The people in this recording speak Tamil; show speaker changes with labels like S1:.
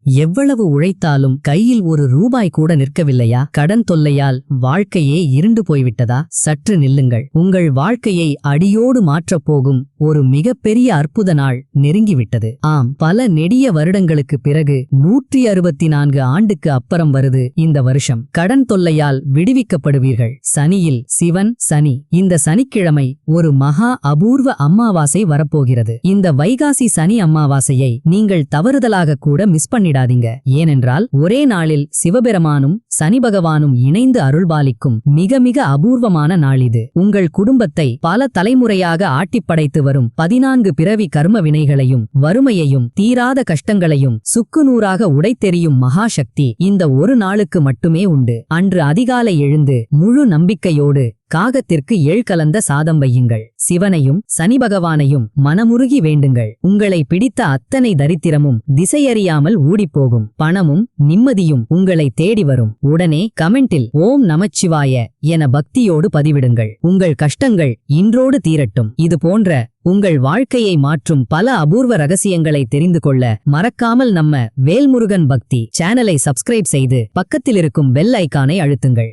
S1: எவ்வளவு உழைத்தாலும் கையில் ஒரு ரூபாய் கூட நிற்கவில்லையா? கடன் தொல்லையால் வாழ்க்கையே இருண்டு போய்விட்டதா? சற்று நில்லுங்கள். உங்கள் வாழ்க்கையை அடியோடு மாற்றப் போகும் ஒரு மிகப்பெரிய அற்புத நாள் நெருங்கிவிட்டது. ஆம், பல நெடிய வருடங்களுக்கு பிறகு 164 ஆண்டுக்கு அப்புறம் வருது இந்த வருஷம். கடன் தொல்லையால் விடுவிக்கப்படுவீர்கள். சனியில் சிவன் சனி. இந்த சனிக்கிழமை ஒரு மகா அபூர்வ அமாவாசை வரப்போகிறது. இந்த வைகாசி சனி அமாவாசையை நீங்கள் தவறுதலாக கூட மிஸ் பண்ணிடாதீங்க. ஏனென்றால் ஒரே நாளில் சிவபெருமானும் சனி பகவானும் இணைந்து அருள்பாலிக்கும் மிக மிக அபூர்வமான நாள் இது. உங்கள் குடும்பத்தை பல தலைமுறையாக ஆட்டிப்படைத்து வரும் 14 பிறவி கர்ம வினைகளையும் வறுமையையும் தீராத கஷ்டங்களையும் சுக்குநூறாக உடைத்தெறியும் மகாசக்தி இந்த ஒரு நாளுக்கு மட்டுமே உண்டு. அன்று அதிகாலை எழுந்து முழு நம்பிக்கையோடு காகத்திற்கு கலந்த சாதம் வையுங்கள். சிவனையும் சனி பகவானையும் மனமுருகி வேண்டுங்கள். உங்களை பிடித்த அத்தனை தரித்திரமும் திசையறியாமல் ஊடிப்போகும். பணமும் நிம்மதியும் உங்களை தேடி வரும். உடனே கமெண்டில் ஓம் நமச்சிவாய என பக்தியோடு பதிவிடுங்கள். உங்கள் கஷ்டங்கள் இன்றோடு தீரட்டும். இது போன்ற உங்கள் வாழ்க்கையை மாற்றும் பல அபூர்வ ரகசியங்களை தெரிந்து கொள்ள மறக்காமல் நம்ம வேல்முருகன் பக்தி சேனலை சப்ஸ்கிரைப் செய்து பக்கத்திலிருக்கும் பெல் ஐகானை அழுத்துங்கள்.